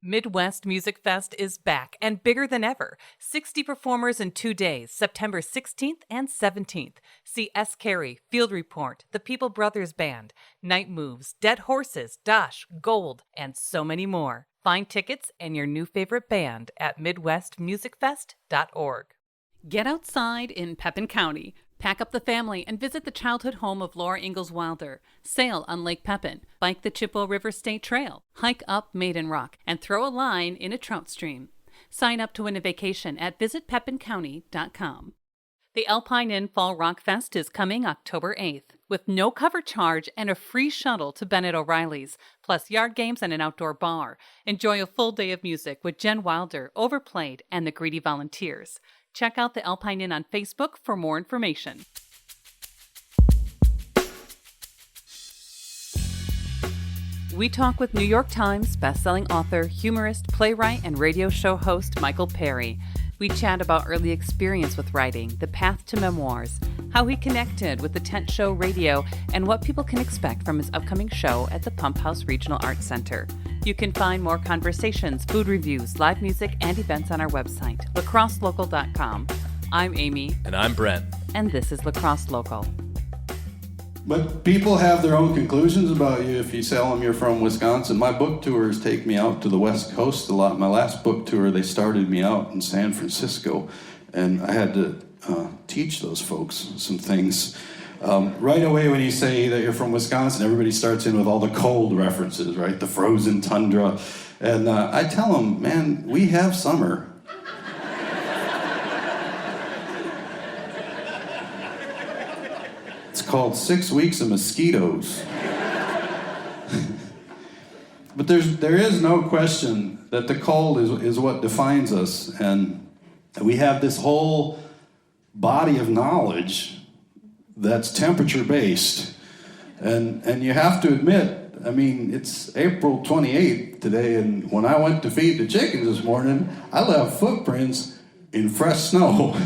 Midwest Music Fest is back and bigger than ever. 60 performers in 2 days, September 16th and 17th. See S. Carey, Field Report, The People Brothers Band, Night Moves, Dead Horses, Dosh, Gold, and so many more. Find tickets and your new favorite band at midwestmusicfest.org. Get outside in Pepin County. Pack up the family and visit the childhood home of Laura Ingalls Wilder. Sail on Lake Pepin, bike the Chippewa River State Trail, hike up Maiden Rock, and throw a line in a trout stream. Sign up to win a vacation at visitpepincounty.com. The Alpine Inn Fall Rock Fest is coming October 8th, with no cover charge and a free shuttle to Bennett O'Reilly's, plus yard games and an outdoor bar. Enjoy a full day of music with Jen Wilder, Overplayed, and the Greedy Volunteers. Check out the Alpine Inn on Facebook for more information. We talk with New York Times bestselling author, humorist, playwright, and radio show host Michael Perry. We chat about early experience with writing, the path to memoirs, how he connected with the Tent Show Radio, and what people can expect from his upcoming show at the Pumphouse Regional Art Center. You can find more conversations, food reviews, live music, and events on our website, lacrosselocal.com. I'm Amy. And I'm Brent. And this is Lacrosse Local. But people have their own conclusions about you if you tell them you're from Wisconsin. My book tours take me out to the West Coast a lot. My last book tour, they started me out in San Francisco, and I had to teach those folks some things. Right away when you say that you're from Wisconsin, everybody starts in with all the cold references, right? The frozen tundra. And I tell them, man, we have summer. It's called 6 weeks of mosquitoes. But there is no question that the cold is what defines us. And we have this whole body of knowledge that's temperature-based. And you have to admit, I mean, it's April 28th today, and when I went to feed the chickens this morning, I left footprints in fresh snow.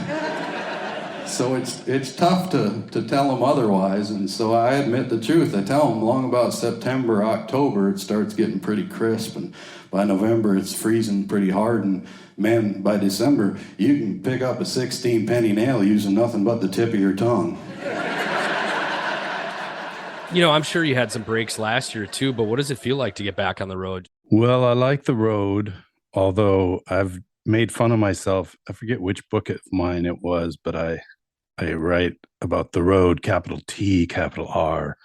So it's tough to tell them otherwise, and so I admit the truth. I tell them along about September, October, it starts getting pretty crisp, and by November it's freezing pretty hard, and man, by December you can pick up a 16-penny nail using nothing but the tip of your tongue. You know, I'm sure you had some breaks last year too, but what does it feel like to get back on the road? Well, I like the road, although I've made fun of myself. I forget which book of mine it was, but I write about the road, capital T, capital R,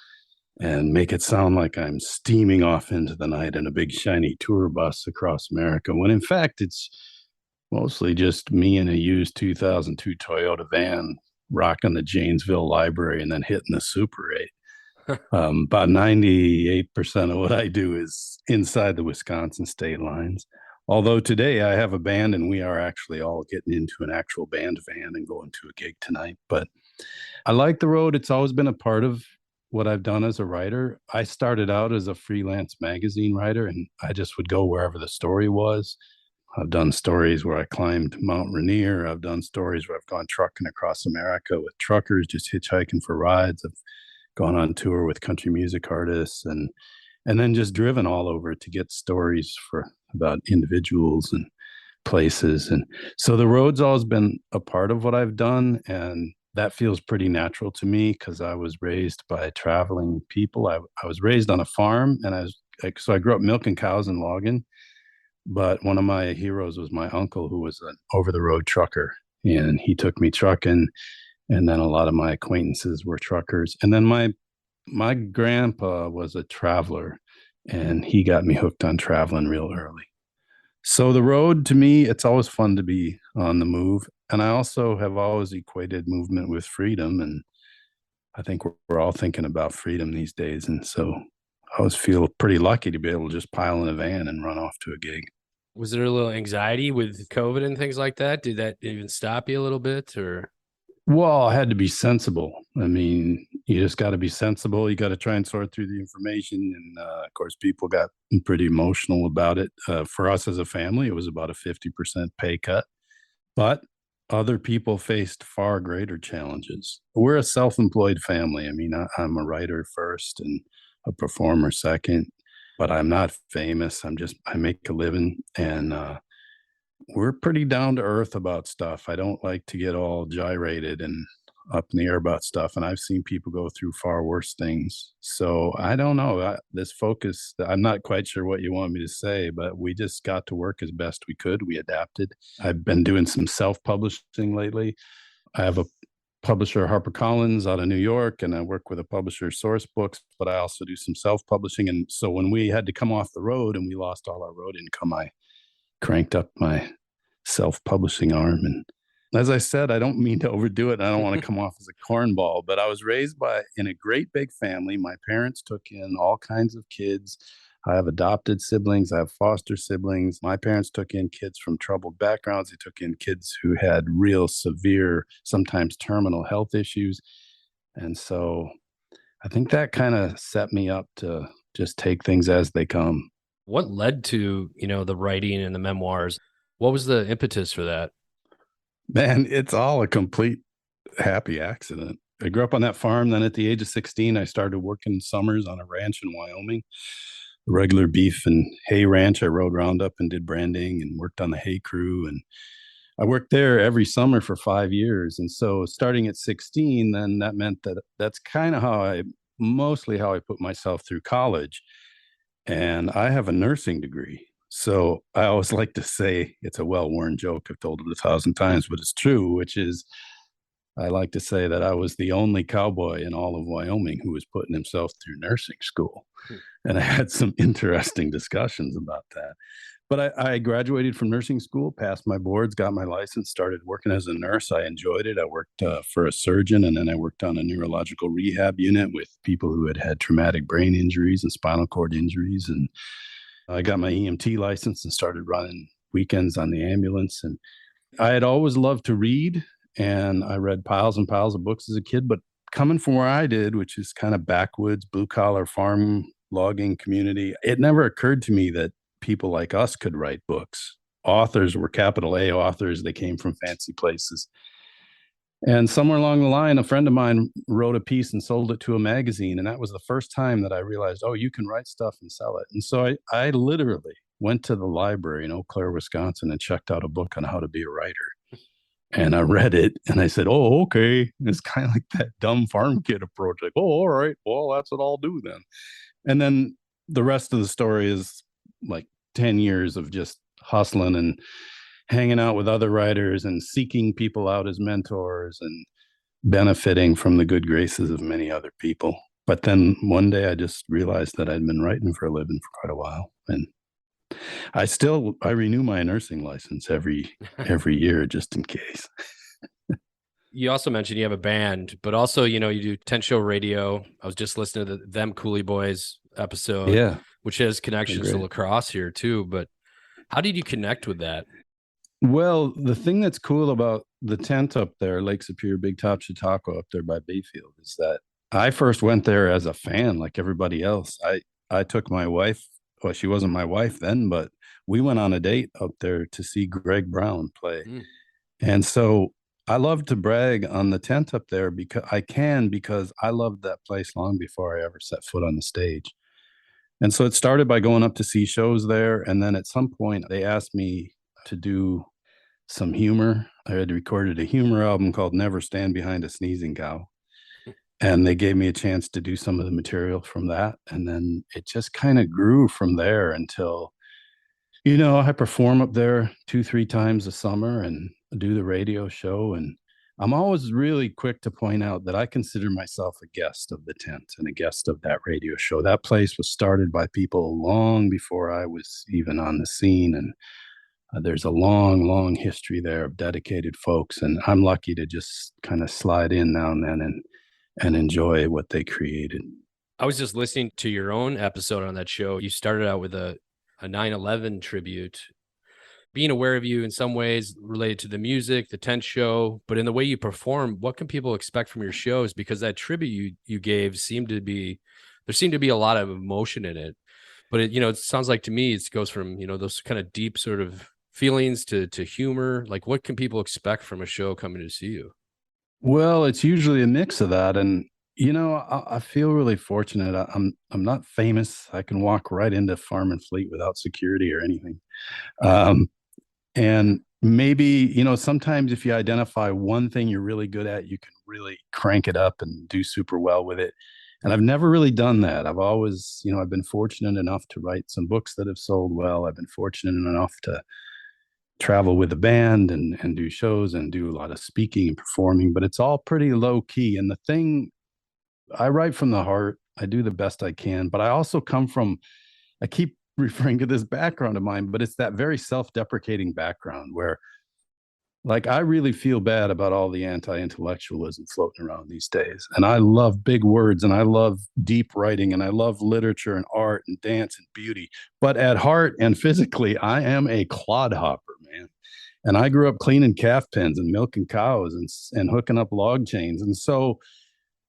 and make it sound like I'm steaming off into the night in a big shiny tour bus across America, when in fact it's mostly just me in a used 2002 Toyota van rocking the Janesville Library and then hitting the Super 8. About 98% of what I do is inside the Wisconsin state lines. Although today I have a band and we are actually all getting into an actual band van and going to a gig tonight. But I like the road. It's always been a part of what I've done as a writer. I started out as a freelance magazine writer, and I just would go wherever the story was. I've done stories where I climbed Mount Rainier. I've done stories where I've gone trucking across America with truckers, just hitchhiking for rides. I've gone on tour with country music artists, and then just driven all over to get stories about individuals and places. And so the road's always been a part of what I've done, and that feels pretty natural to me because I was raised by traveling people. I was raised on a farm, and I grew up milking cows and logging, but one of my heroes was my uncle, who was an over-the-road trucker, and he took me trucking, and then a lot of my acquaintances were truckers. And then my grandpa was a traveler, and he got me hooked on traveling real early. So the road, to me, it's always fun to be on the move. And I also have always equated movement with freedom. And I think we're all thinking about freedom these days. And so I always feel pretty lucky to be able to just pile in a van and run off to a gig. Was there a little anxiety with COVID and things like that? Did that even stop you a little bit, or? Well, I had to be sensible. I mean, you just got to be sensible. You got to try and sort through the information. And of course, people got pretty emotional about it. For us as a family, it was about a 50% pay cut. But other people faced far greater challenges. We're a self-employed family. I mean, I'm a writer first and a performer second. but I'm not famous. I make a living, and we're pretty down to earth about stuff. I don't like to get all gyrated and up in the air about stuff. And I've seen people go through far worse things. So I don't know. This focus, I'm not quite sure what you want me to say, but we just got to work as best we could. We adapted. I've been doing some self-publishing lately. I have a publisher, HarperCollins, out of New York, and I work with a publisher, Source Books, but I also do some self-publishing. And so when we had to come off the road and we lost all our road income, I cranked up my self-publishing arm. And as I said, I don't mean to overdo it. I don't want to come off as a cornball, but I was raised in a great big family. My parents took in all kinds of kids. I have adopted siblings. I have foster siblings. My parents took in kids from troubled backgrounds. They took in kids who had real severe, sometimes terminal health issues. And so I think that kind of set me up to just take things as they come. What led to, the writing and the memoirs? What was the impetus for that? Man, it's all a complete happy accident. I grew up on that farm. Then at the age of 16, I started working summers on a ranch in Wyoming, a regular beef and hay ranch. I rode Roundup and did branding and worked on the hay crew. And I worked there every summer for 5 years. And so starting at 16, then that meant that that's kind of mostly how I put myself through college. And I have a nursing degree. So I always like to say, it's a well-worn joke, I've told it 1,000 times, but it's true, which is I like to say that I was the only cowboy in all of Wyoming who was putting himself through nursing school. And I had some interesting discussions about that. But I graduated from nursing school, passed my boards, got my license, started working as a nurse. I enjoyed it. I worked for a surgeon, and then I worked on a neurological rehab unit with people who had traumatic brain injuries and spinal cord injuries. And I got my EMT license and started running weekends on the ambulance. And I had always loved to read, and I read piles and piles of books as a kid. But coming from where I did, which is kind of backwoods, blue-collar farm logging community, it never occurred to me that people like us could write books. Authors were capital A authors. They came from fancy places. And somewhere along the line, a friend of mine wrote a piece and sold it to a magazine. And that was the first time that I realized, oh, you can write stuff and sell it. And so I literally went to the library in Eau Claire, Wisconsin, and checked out a book on how to be a writer. And I read it and I said, oh, okay. It's kind of like that dumb farm kid approach. Like, oh, all right, well, that's what I'll do then. And then the rest of the story is like 10 years of just hustling and hanging out with other writers and seeking people out as mentors and benefiting from the good graces of many other people. But then one day I just realized that I'd been writing for a living for quite a while. And I renew my nursing license every year just in case. You also mentioned you have a band, but also, you do 10 show radio. I was just listening to Them Cooley Boys episode, which has connections to lacrosse here too. But how did you connect with that? Well, the thing that's cool about the tent up there, Lake Superior, Big Top, Chautauqua, up there by Bayfield, is that I first went there as a fan, like everybody else. I took my wife. Well, she wasn't my wife then, but we went on a date up there to see Greg Brown play. And so I love to brag on the tent up there because I loved that place long before I ever set foot on the stage. And so it started by going up to see shows there. And then at some point they asked me to do some humor. I had recorded a humor album called Never Stand Behind a Sneezing Cow. And they gave me a chance to do some of the material from that. And then it just kind of grew from there until, I perform up there 2-3 times a summer and do the radio show. And I'm always really quick to point out that I consider myself a guest of the tent and a guest of that radio show. That place was started by people long before I was even on the scene. And there's a long, long history there of dedicated folks. And I'm lucky to just kind of slide in now and then and enjoy what they created. I was just listening to your own episode on that show. You started out with a 9/11 tribute, being aware of you in some ways related to the music, the tent show, but in the way you perform, what can people expect from your shows? Because that tribute you gave there seemed to be a lot of emotion in it. But it sounds like to me, it goes from, those kind of deep sort of feelings to humor. Like, what can people expect from a show coming to see you? Well, it's usually a mix of that. And I feel really fortunate. I'm not famous. I can walk right into Farm and Fleet without security or anything. Um, and maybe, sometimes if you identify one thing you're really good at, you can really crank it up and do super well with it. And I've never really done that. I've always, I've been fortunate enough to write some books that have sold well. I've been fortunate enough to travel with a band and do shows and do a lot of speaking and performing, but it's all pretty low key. And the thing, I write from the heart. I do the best I can, but I also come from, I keep referring to this background of mine, but it's that very self-deprecating background where, like, I really feel bad about all the anti-intellectualism floating around these days. And I love big words and I love deep writing and I love literature and art and dance and beauty. But at heart and physically, I am a clodhopper, man. And I grew up cleaning calf pens and milking cows and hooking up log chains. And so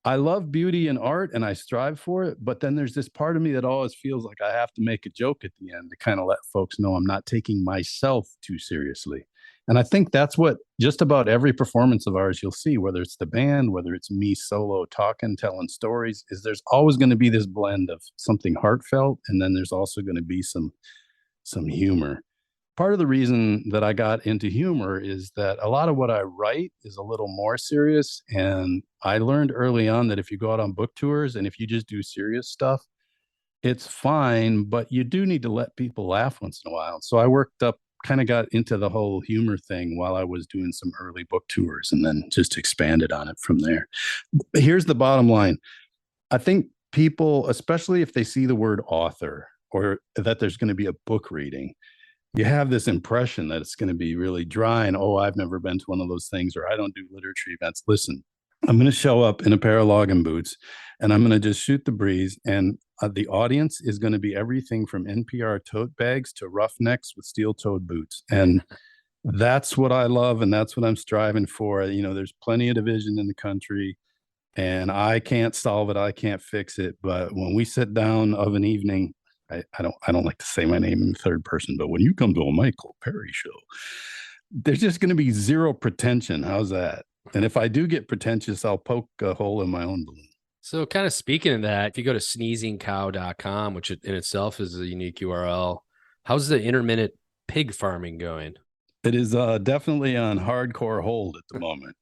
I love beauty and art and I strive for it. But then there's this part of me that always feels like I have to make a joke at the end to kind of let folks know I'm not taking myself too seriously. And I think that's what just about every performance of ours you'll see, whether it's the band, whether it's me solo talking, telling stories, is there's always going to be this blend of something heartfelt. And then there's also going to be some humor. Part of the reason that I got into humor is that a lot of what I write is a little more serious. And I learned early on that if you go out on book tours and if you just do serious stuff, it's fine, but you do need to let people laugh once in a while. So I worked up, kind of got into the whole humor thing while I was doing some early book tours and then just expanded on it from there. Here's the bottom line. I think people, especially if they see the word author or that there's going to be a book reading, you have this impression that it's going to be really dry and, oh, I've never been to one of those things, or I don't do literature events. Listen, I'm going to show up in a pair of logging boots and I'm going to just shoot the breeze. And the audience is going to be everything from NPR tote bags to roughnecks with steel-toed boots. And that's what I love. And that's what I'm striving for. There's plenty of division in the country and I can't solve it. I can't fix it. But when we sit down of an evening, I don't like to say my name in the third person, but when you come to a Michael Perry show, there's just going to be zero pretension. How's that? And if I do get pretentious, I'll poke a hole in my own balloon. So kind of speaking of that, if you go to sneezingcow.com, which in itself is a unique URL, how's the intermittent pig farming going? It is definitely on hardcore hold at the moment.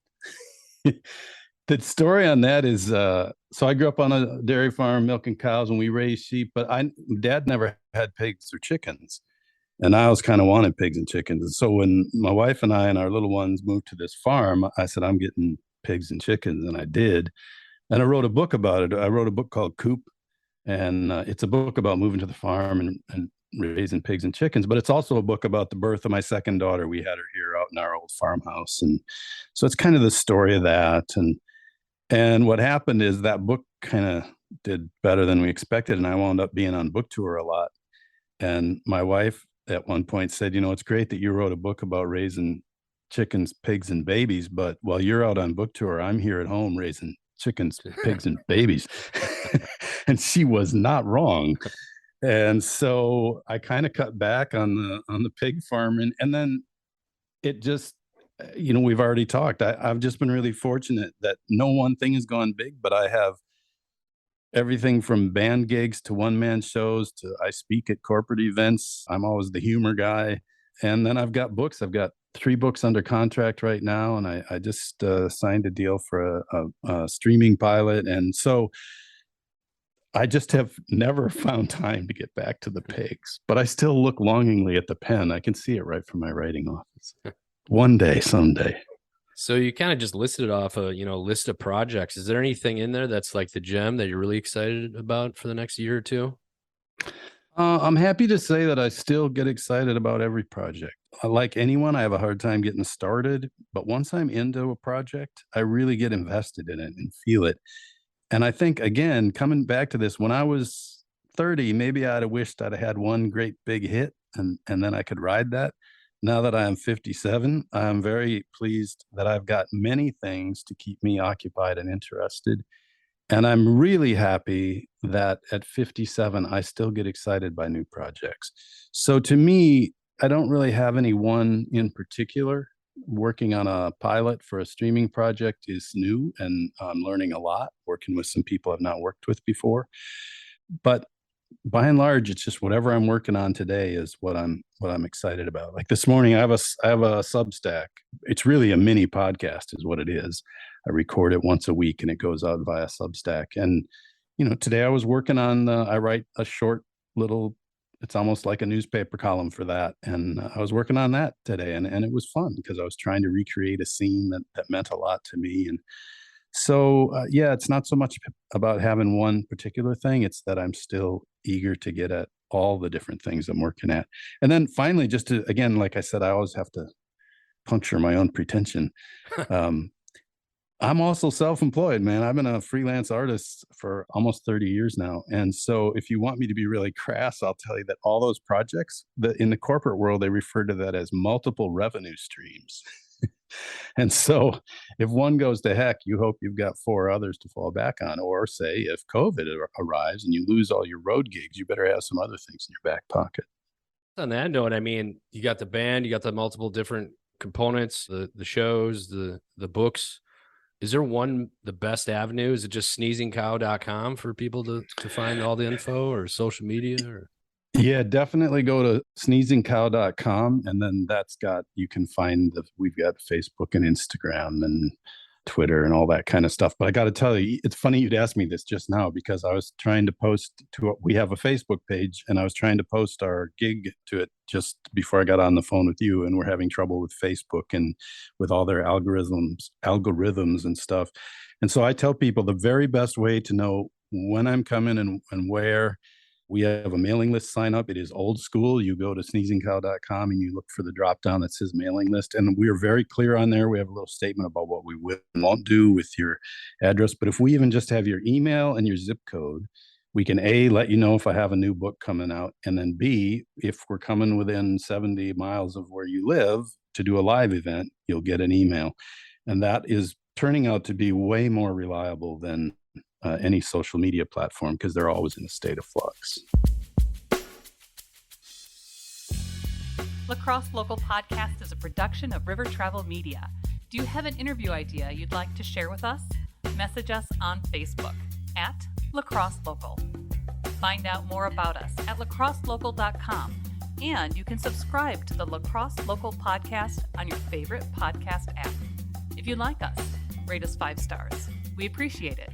The story on that is, so I grew up on a dairy farm milking cows and we raised sheep, but Dad never had pigs or chickens. And I always kind of wanted pigs and chickens. And so when my wife and I and our little ones moved to this farm, I said, I'm getting pigs and chickens. And I did. And I wrote a book about it. I wrote a book called Coop. And it's a book about moving to the farm and raising pigs and chickens. But it's also a book about the birth of my second daughter. We had her here out in our old farmhouse. And so it's kind of the story of that. And what happened is that book kind of did better than we expected. And I wound up being on book tour a lot. And my wife at one point said, it's great that you wrote a book about raising chickens, pigs, and babies. But while you're out on book tour, I'm here at home raising chickens, pigs, and babies. And she was not wrong. And so I kind of cut back on the pig farming. And then it just, we've already talked. I've just been really fortunate that no one thing has gone big, but I have everything from band gigs to one-man shows to I speak at corporate events. I'm always the humor guy. And then I've got books. I've got 3 books under contract right now. And I just signed a deal for a streaming pilot. And so I just have never found time to get back to the pigs, but I still look longingly at the pen. I can see it right from my writing office. One day, someday. So you kind of just listed off a, list of projects. Is there anything in there that's like the gem that you're really excited about for the next year or two? I'm happy to say that I still get excited about every project. Like anyone, I have a hard time getting started, but once I'm into a project, I really get invested in it and feel it. And I think, again, coming back to this, when I was 30, maybe I'd have wished I'd have had one great big hit and then I could ride that. Now that I am 57, I'm very pleased that I've got many things to keep me occupied and interested. And I'm really happy that at 57, I still get excited by new projects. So to me, I don't really have any one in particular. Working on a pilot for a streaming project is new, and I'm learning a lot, working with some people I've not worked with before. But by and large, it's just whatever I'm working on today is what I'm excited about. Like this morning, I have a Substack. It's really a mini podcast, is what it is. I record it once a week, and it goes out via Substack. And today I was working on. I write a short little. It's almost like a newspaper column for that, and I was working on that today, and it was fun because I was trying to recreate a scene that meant a lot to me. And so, yeah, it's not so much about having one particular thing. It's that I'm still eager to get at all the different things I'm working at. And then finally, just to, again, like I said, I always have to puncture my own pretension. I'm also self-employed, man. I've been a freelance artist for almost 30 years now. And so if you want me to be really crass, I'll tell you that all those projects, that in the corporate world, they refer to that as multiple revenue streams. And so if one goes to heck, you hope you've got 4 others to fall back on. Or say if COVID arrives and you lose all your road gigs, you better have some other things in your back pocket. On that note, I mean, you got the band, you got the multiple different components, the shows, the books. Is there the best avenue? Is it just sneezingcow.com for people to find all the info, or social media? Or? Yeah, definitely go to sneezingcow.com, and then you can find we've got Facebook and Instagram and Twitter and all that kind of stuff. But I got to tell you, it's funny you'd ask me this just now, because I was trying to post we have a Facebook page, and I was trying to post our gig to it just before I got on the phone with you, and we're having trouble with Facebook and with all their algorithms and stuff. And so I tell people the very best way to know when I'm coming and where. We have a mailing list sign up. It is old school. You go to sneezingcow.com and you look for the drop down that says mailing list. And we are very clear on there. We have a little statement about what we will and won't do with your address. But if we even just have your email and your zip code, we can A, let you know if I have a new book coming out. And then B, if we're coming within 70 miles of where you live to do a live event, you'll get an email. And that is turning out to be way more reliable than any social media platform, because they're always in a state of flux. Lacrosse Local Podcast is a production of River Travel Media. Do you have an interview idea you'd like to share with us? Message us on Facebook at Lacrosse Local. Find out more about us at lacrosselocal.com, and you can subscribe to the Lacrosse Local Podcast on your favorite podcast app. If you like us, rate us 5 stars. We appreciate it.